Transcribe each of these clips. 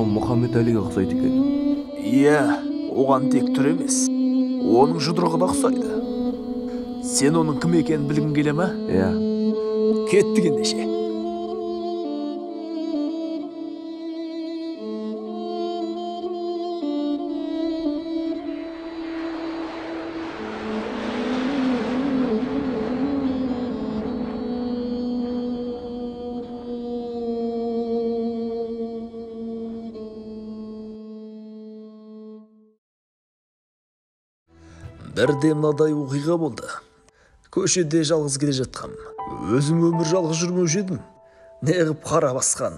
Мұхаммед Әлиге ұқсайды екен. Иә, оған тек түр емес, оның жұдырығы да ұқсайды. Сен оның кім екенін білгің келе ме? Иә. Кеттік ендеше. Бірде мынадай оқиға болды. Көшеде жалғыз келе жатқам. Өзім өмір жалғыз жүрмеуші едім. Неғып қара басқан.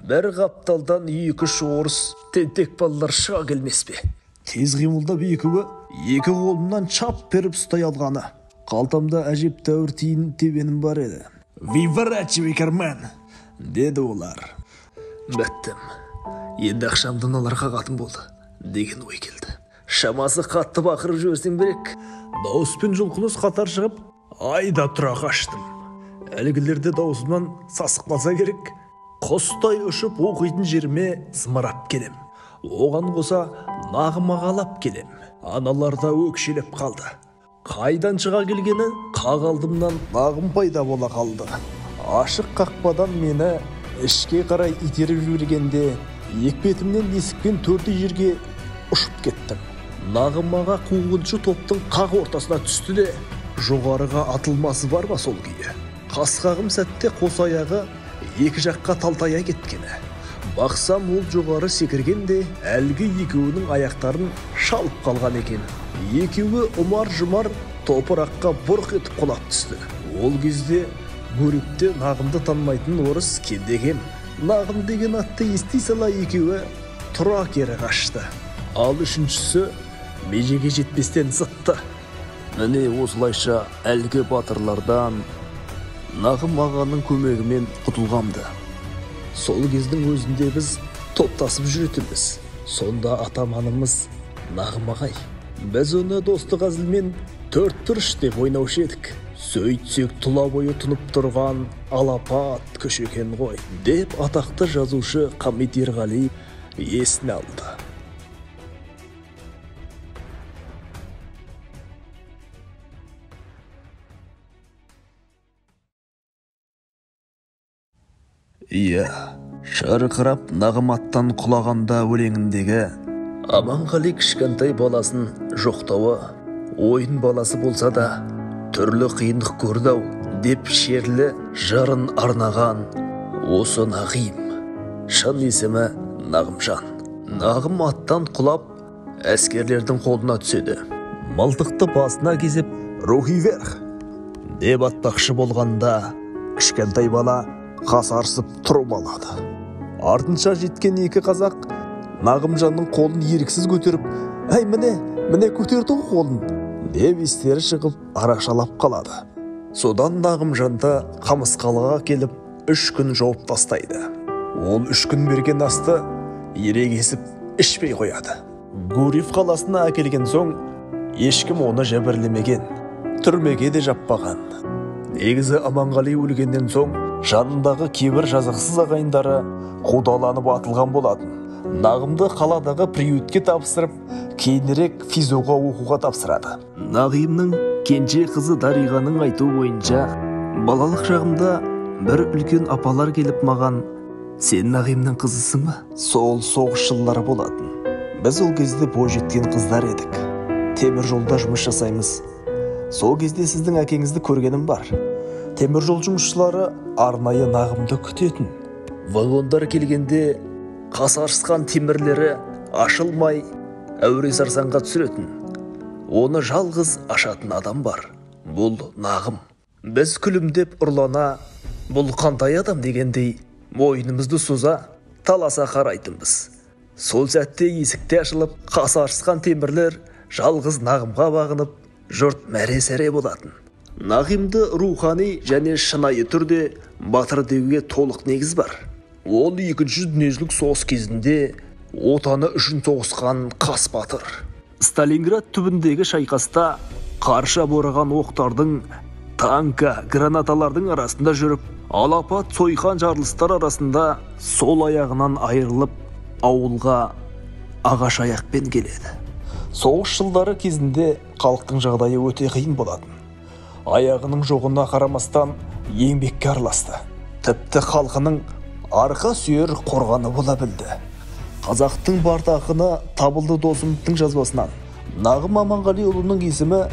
Бір қапталдан 2-3 орыс тентек балалар шыға келмес пе? Тез қимылдап екеуі екі қолымнан чап беріп ұстай алғаны. Қалтамда әжептәуір тиын тебенім бар еді. «Выворачивай карман!» деді олар. Біттім. Енді ақшамды аналарға қатын болды деген ой келді. Шамасы қатты бақырып жіберсең берек. Дауыспен жұлқыныс қатар шығып, айда тұра қаштым. Әлгілерде дауысымнан сасықпаса керек. Құстай ұшып оқитын жеріме зымырап келем. Оған қоса нағымаға алап келем. Аналарда өкшелеп қалды. Қайдан шыға келгені қақ алдымнан нағым пайда бола қалды. Ашық қақпадан мені ішке қарай итеріп жібергенде екпетімнен есікпен төрде жерге ұшып кеттім. Нағымаға қуғыншы топтың қақ ортасына түсті де, жоғарыға атылмасы бар ма сол күйі. Қасқағым сәтте қос аяғы екі жаққа талтая кеткені. Бақсам ол жоғары секіргенде әлгі екеуінің аяқтарын шалып қалған екен. Екеуі ұмар-жұмар топыраққа бұрқ етіп құлап түсті. Ол кезде бөрікте нағымды танымайтын орыс кемдегем. Нағым деген атты ести сала екеуі тұра кері қашты. Ал үшіншісі межеге жетпестен зытты. Міне осылайша әлгі батырлардан Нағым ағаның көмегімен құтылғамды. Сол кездің өзінде біз топтасып жүретінбіз. Сонда атаманымыз Нағым ағай. Біз оны достық әзілмен төрт тұрыш деп ойнаушы едік. Сөйтсек тұла бойы тұнып тұрған алапат көш екен ғой деп атақты жазушы Қамит Ерғали есіне алды. Иә, шарқырап Нағым аттан құлағанда өлеңіндегі Аманғали кішкентай баласын жоқтауы, ойын баласы болса да түрлі қиындық көрді-ау деп шерлі жарын арнаған осы Нағим. Шын есімі Нағымжан. Нағым аттан құлап әскерлердің қолына түседі. Мылтықты басына кезіп «Рухи вверх» деп атпақшы болғанда кішкентай бала қасарсып тұрып алады. Артынша жеткен екі қазақ Нағымжанның қолын еріксіз көтеріп, «Әй, міне көтерді қолын» деп естері шығып арашалап қалады. Содан Нағымжанды Қамысқалаға келіп 3 күн жауып тастайды. Ол 3 күн берген асты ерегесіп ішпей қояды. Гурьев қаласына әкелген соң ешкім оны жәбірлемеген, түрмеге де жаппаған. Негізі Аманғали өлгеннен соң жанындағы кейбір жазықсыз ағайындары қудаланып атылған болатын. Нағымды қаладағы приютке тапсырып, кейінірек физоға оқуға тапсырады. Нағимның кенже қызы Дариғаның айтуы бойынша, балалық шағымда бір үлкен апалар келіп маған, «Сен Нағимның қызысың ба?» Сол соғыс жылдары болатын. Біз ол кезде бойжеткен қыздар едік. Темір жолда жұмыс жасаймыз. Сол кезде сіздің әкеңізді көргенім бар. Темір жол жұмысшылары арнайы Нағымды күтетін. Вагондар келгенде қасарысқан темірлері ашылмай әуре сарсаңға түсіретін. Оны жалғыз ашатын адам бар. Бұл Нағым. Біз күлімдеп ұрлана, бұл қандай адам дегендей мойнымызды соза, таласа қарайтынбыз. Сол сәтте есікте ашылып, қасарысқан темірлер жалғыз Нағымға бағынып, жұрт мәре-сәре болатын. Нағимды рухани және шынайы түрде батыр деуге толық негіз бар. Ол 2-ші дүниежүзілік соғыс кезінде отаны үшін соғысқан қас батыр. Сталинград түбіндегі шайқаста қарша бораған оқтардың, танка, гранаталардың арасында жүріп, алапат сойқан жарылыстар арасында сол аяғынан айырылып, ауылға ағаш аяқпен келеді. Соғыс жылдары кезінде халықтың жағдайы өте қиын болатын. Аяғының жоғына қарамастан еңбекке араласты. Тіпті халқының арқа сүйер қорғаны бола білді. Қазақтың барда ақыны Табылды Досымовтың жазбасынан Нағым Аманғалиұлының есімі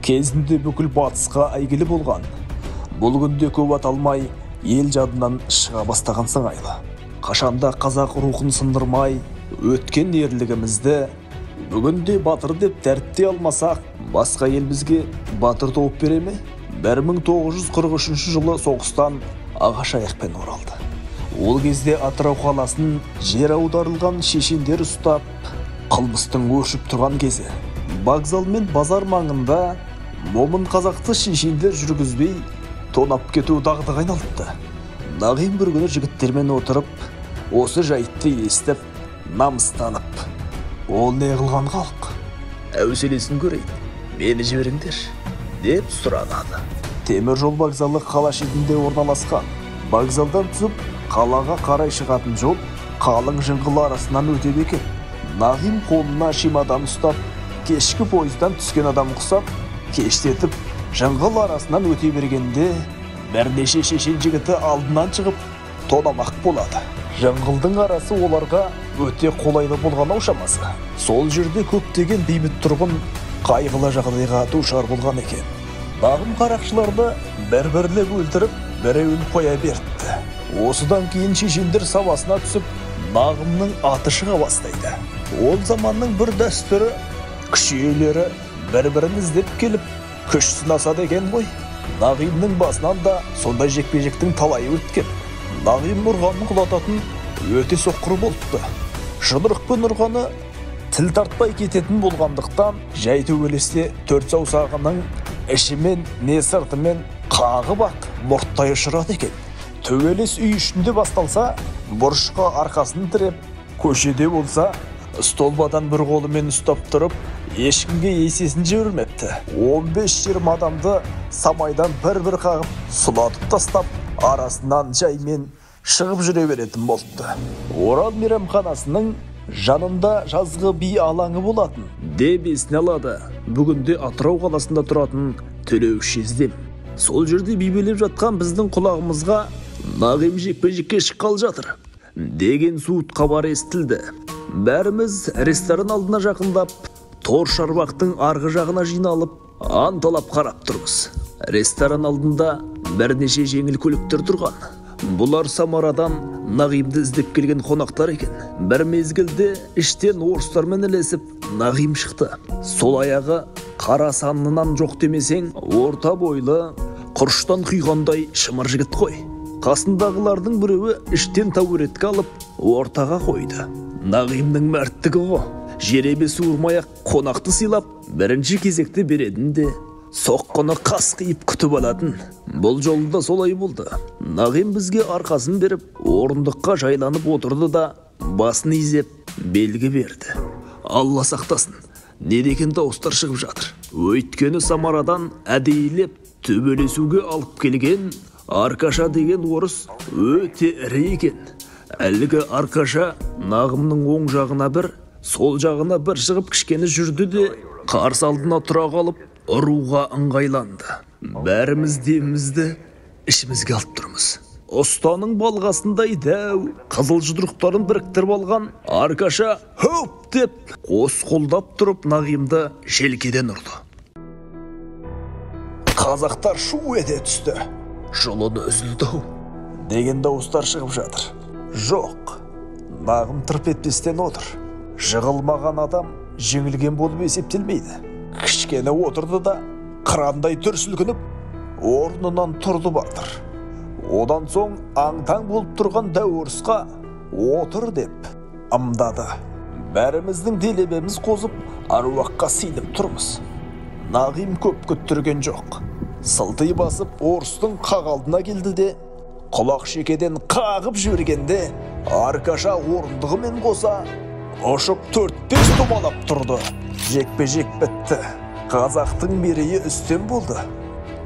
кезінде бүкіл батысқа әйгілі болған. Бұл күнде көп аталмай ел жадынан шыға бастаған сыңайлы. Қашанда қазақ рухын сындырмай өткен ерлігімізді бүгінде батыр деп дәріптей алмасақ, басқа ел бізге батыр тауып бере ме? 1943 жылы соғыстан ағаш аяқпен оралды. Ол кезде Атырау қаласын жер аударылған шешендер ұстап, қылмыстың өршіп тұрған кезі. Вокзал мен базар маңында момын қазақты шешендер жүргізбей тонап кету дағдыға айналыпты. Нағим бір күні жігіттермен отырып, осы жайтты естіп, намыстанып, ол не қылған халық? Әуселесін көрейін, мені жіберіңдер, деп сұранады. Темір жол вокзалы қала шетінде орналасқан. Вокзалдан түсіп, қалаға қарай шығатын жол қалың жыңғыл арасынан өтеді екен. Нағим қолына чемодан ұстап, кешкі пойыздан түскен адам құсап, кештетіп, жыңғыл арасынан өте бергенде, бірнеше шешен жігіті алдынан шығып, тонамақ болады. Жыңғылдың арасы оларға өте қолайлы болған шамасы. Сол жерде көптеген бейбіт тұрғын қайғылы жағдайға душар болған екен. Нағым қарақшыларды бір-бірлеп өлтіріп, біреуін қоя берді. Осыдан кейін шешендер сабасына түсіп, Нағымның аты шыға бастайды. Ол заманның бір дәстүрі, күш иелері бір-бірін іздеп келіп, күш сынасады екен ғой. Нағимның басынан да сондай жекпе-жектің талайы өткен. Нағим ұрғанын құлататын өте соққыр болыпты. Жұдырықпен ұрғаны тіл тартпай кететін болғандықтан, жай төбелесте төрт саусағының ішімен не сыртымен қағып ақ мұрттай ұшырады екен. Төбелес үй ішінде басталса, бұрышқа арқасын тіреп, көшеде болса, столбадан бір қолымен ұстап тұрып, ешкімге есесін жібермепті. 15-20 адамды самайдан бір-бір қағып, сұлатып тастап, арасынан жаймен шығып жүре беретін болыпты. Орал мейрамханасының жанында жазғы би алаңы болатын, деп есіне алады бүгінде Атырау қаласында тұратын Төлеуіш Жездем. Сол жерде би билеп жатқан біздің құлағымызға Нағим жекпе-жекке шыққалы жатыр деген суыт хабар естілді. Бәріміз ресторан алдына жақындап, тор шарбақтың арғы жағына жиналып, анталап қарап тұрмыз. Ресторан алдында бірнеше жеңіл көліктер тұрған. Бұлар Самарадан Нағимды іздеп келген қонақтар екен. Бір мезгілде іштен орыстармен ілесіп Нағим шықты. Сол аяғы қара санынан жоқ демесең, орта бойлы, құрыштан құйғандай шымыр жігіт қой. Қасындағылардың біреуі іштен тәуіретке алып, ортаға қойды. Нағимның мәрттігі ғо. Жеребе суырмай-ақ қонақты сыйлап, бірінші кезекті бередінде, соққыны қас қиып күтіп алатын. Бұл жолы да солай болды. Нағим бізге арқасын беріп, орындыққа жайланып отырды да, басын изеп, белгі берді. Алла сақтасын, не деген дауыстар шығып жатыр. Өйткені Самарадан әдейілеп төбелесуге алып келген Аркаша деген орыс өте ірі екен. Әлгі Аркаша Нағымның оң жағына бір, сол жағына бір шығып кішкені жүрді де, қарсы алдына тұра қалып, ұруға ыңғайланды. Бәріміз демімізді ішімізге алып тұрмыз. Ұстаның балғасындай дәу, қызыл жұдырықтарын біріктіріп алған Аркаша «Хөп!» деп қос қолдап тұрып Нағимды желкеден ұрды. Қазақтар шу ете түсті. Жолын үзілді деген дауыстар шығып жатыр. Жоқ, Нағым тырп етпестен отыр. Жығылмаған адам жеңілген болып есептелмейді. Кішкене отырды да, қырандай түрсілкініп, орнынан тұрды батыр. Одан соң аңтаң болып тұрған дәу орысқа отыр деп ымдады. Бәріміздің делебеміз қозып, аруаққа сыйынып тұрмыз. Нағим көп күттірген жоқ. Сылтый басып, орыстың қағалдына келді де, құлақ шекеден қағып жібергенде, Аркаша орындығымен қоса, ұшып 4-5 тумалап тұрды. Жекпе-жек бітті. Қазақтың мерейі үстем болды.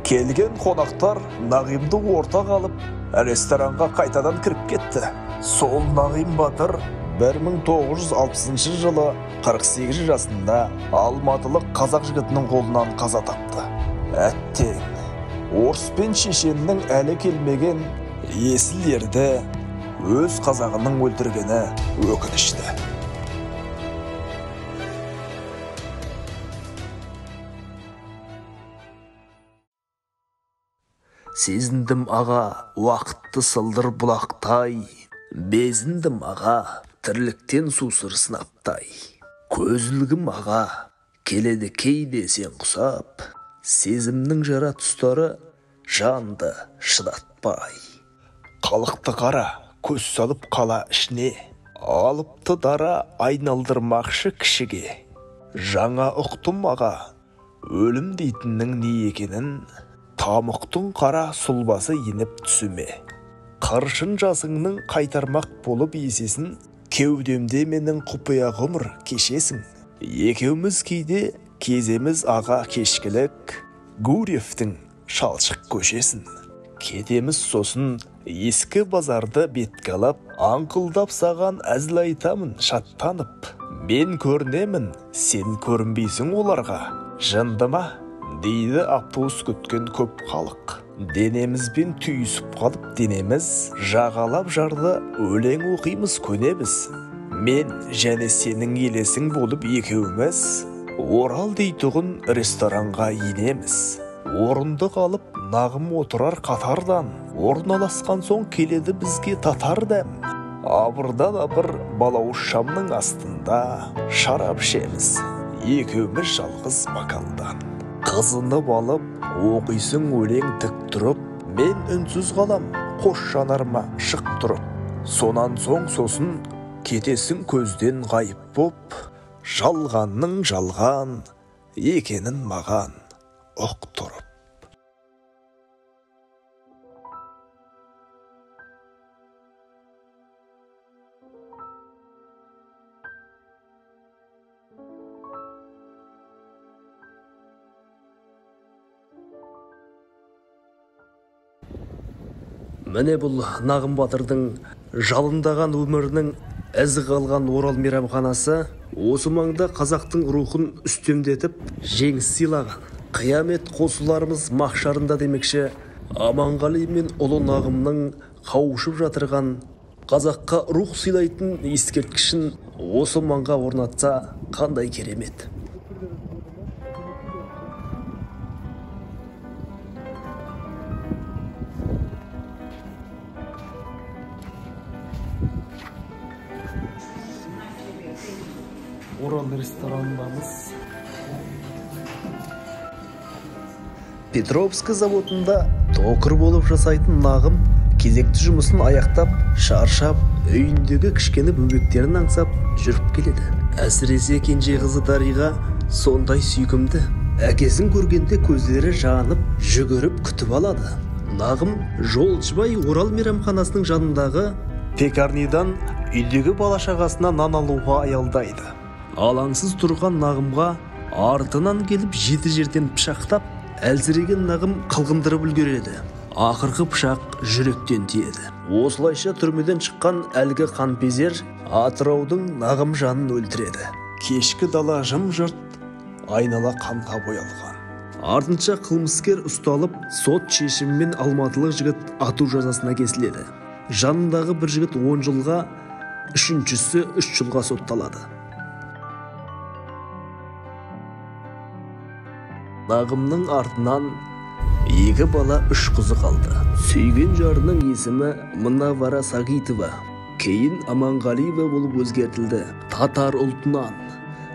Келген қонақтар Нағимды орта қалып, ресторанға қайтадан кіріп кетті. Сол Нағим батыр 1960 жылы 48 жасында алматылық қазақ жігітінің қолынан қаза тапты. Әттең, орыс пен шешеннің әлі келмеген есіл ерді өз қазағының өлтіргені өкінішті. Сезіндім аға уақытты сылдыр бұлақтай, безіндім аға тірліктен сусыр сынаптай. Көзілгім аға келеді кейде сен құсап, сезімнің жара тұстары жанды шыдатпай. Қалықты қара көз салып қала ішіне, алыпты дара айналдырмақшы кішіге. Жаңа ұқтым аға өлім дейтіннің не екенін, тамұқтың қара сұлбасы еніп түсіме. Қаршын жасыңның қайтармақ болып есесін, кеудемде менің құпия ғұмыр кешесің. Екеуміз кейде кеземіз аға кешкілік, Гурьевтің шалшық көшесін. Кетеміз сосын ескі базарды бетке алып, аңқылдап саған әзіл айтамын шаттанып. Мен көрінемін, сен көрінбейсің оларға, жынды ма? Дейді автобус күткен көп халық. Денемізбен түйісіп қалып денеміз, жағалап жарды өлең оқимыз көнеміз. Мен және сенің елесің болып екеуміз, Орал дейтұғын ресторанға енеміз. Орындық алып нағым отырар қатардан, орналасқан соң келеді бізге татар дәм. Абырдан абыр балауыз шамның астында шарап ішеміз, екеуміз жалғыз бокалдан. Қызынып алып, оқисың өлең тік тұрып, мен үнсіз қалам, қош жанарма шық тұрып. Сонан соң сосын кетесің көзден ғайып боп, жалғанның жалған екенін маған ұқтырып. Міне бұл Нағым батырдың жалындаған өмірінің ізі қалған Орал мейрамханасы, осы маңда қазақтың рухын үстемдетіп жеңіс сыйлаған. Қиямет қосыларымыз махшарында демекші, Аманғали мен ұлы Нағымның қауышып жатырған, қазаққа рух сыйлайтын ескерткішін осы маңға орнатса қандай керемет. Орал ресторанындамыз. Петровск заводында токыр болып жасайтын Нағым кезекті жұмысын аяқтап, шаршап, үйіндегі кішкене бөбектерін аңсап жүріп келеді. Әсіресе кенже қызы Дариға сондай сүйкімді. Әкесін көргенде көздері жанып, жүгіріп күтіп алады. Нағым Жолшыбай Орал мейрамханасының жанындағы пекарнидан үйдегі бала-шағасына нан алуға аялдайды. Алаңсыз тұрған Нағымға артынан келіп жеті жерден пышақтап, әлсіреген Нағым қылғындырып үлгереді. Ақырғы пышақ жүректен тиеді. Осылайша түрмеден шыққан әлгі қанпезер Атыраудың Нағым жанын өлтіреді. Кешкі дала жым-жырт, айнала қанға боялған. Артынша қылмыскер ұсталып, сот шешімімен алматылық жігіт ату жазасына кесіледі. Жанындағы бір жігіт 10 жылға, үшіншісі 3 жылға сотталады. Нағымның артынан 2 бала 3 қызы қалды. Сүйген жарының есімі Мынавара Сағитова, кейін Аманғалиева болып өзгертілді. Татар ұлтынан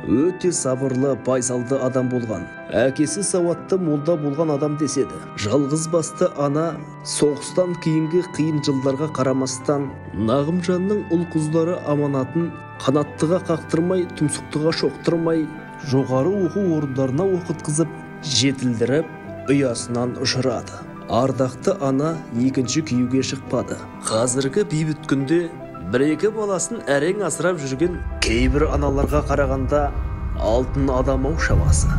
өте сабырлы, байсалды адам болған. Әкесі сауатты молда болған адам деседі. Жалғыз басты ана соғыстан кейінгі қиын жылдарға қарамастан Нағымжанның ұл қыздары аманатын қанаттыға қақтырмай, тұмсықтыға шоқтырмай, жоғары оқу орындарына оқытқызып, жетілдіріп, ұясынан ұшырады. Ардақты ана екінші күйеуге шықпады. Қазіргі бейбіт күнде 1-2 баласын әрең асырап жүрген кейбір аналарға қарағанда алтын адам-ау шамасы.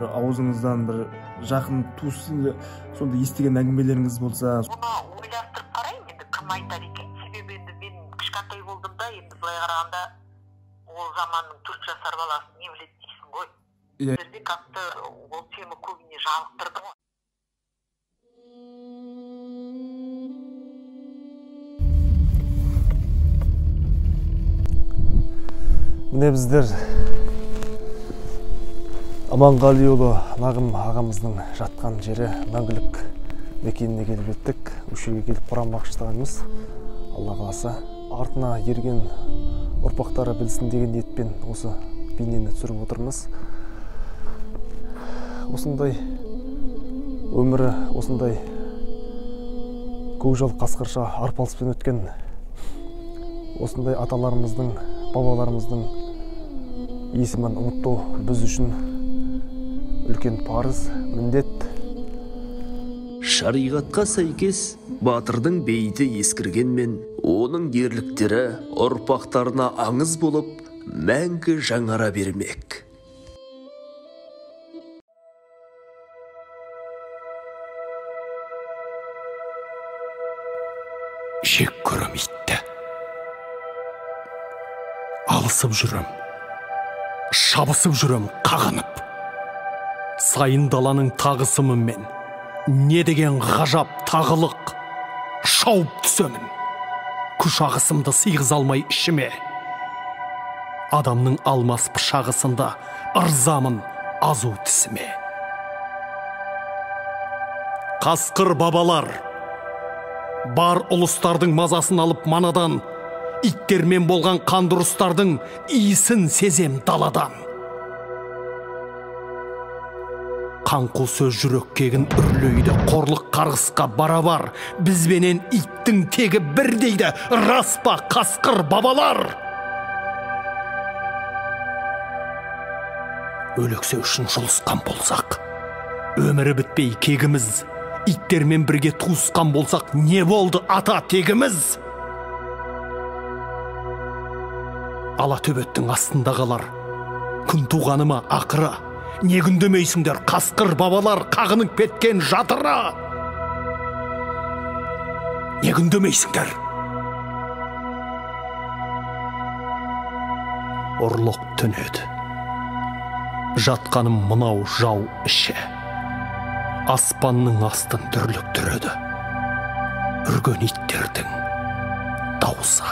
Аузыңыздан бір жақын туысы сонда естіген әңгімелеріңіз болса, ойластырып қараймын, енді кім айтар екен. Себебі енді мен кішкентай болдым да, былай қарағанда ол заманның 4 жасар баласы не біледі дейсің ғой. Иә. Бізде қатты ол тема көбіне жалықтырды ғой. Міне біздер Аманғалиұлы Нағым ағамыздың жатқан жері мәңгілік мекеніне келіп еттік. Осы жерге келіп құран бағыштағанымыз. Алла қаласа артына ерген ұрпақтары білсін деген ниетпен осы бейнені түсіріп отырмыз. Осындай өмірі, осындай көкжал қасқырша арпалыспен өткен осындай аталарымыздың, бабаларымыздың есімін ұмыту біз үшін үлкен парыз, міндет. Шариғатқа сәйкес батырдың бейіті ескіргенмен, оның ерліктері ұрпақтарына аңыз болып, мәңгі жаңара бермек. Жек көрім итті. Алысып жүрім, шабысып жүрім қағынып. Сайын даланың тағысымымен не деген ғажап тағылық шауып түсемін. Күш ағысымды сыйғыз алмай ішіме. Адамның алмас пышағысында ырзамын азу тісіме. Қасқыр бабалар бар ұлыстардың мазасын алып манадан, иттермен болған қандұрыстардың иісін сезем даладан. Қанқу сөз жүрек кегін үрлейді, қорлық қарғысқа барабар, бізбенен иттің тегі бір дейді, рас па қасқыр бабалар? Өлексе үшін жұлысқан болсақ, өмірі бітпей кегіміз, иттермен бірге туысқан болсақ, не болды ата тегіміз? Ала төбеттің астында қалар, күн туғаны ма ақыры? Не күндемейсіңдер қасқыр бабалар қағынып кеткен жатыры? Не күндемейсіңдер? Ұрлық түнеді. Жатқаным мынау жау іші. Аспанның астын дүрліктіреді. Үрген иттердің дауысы.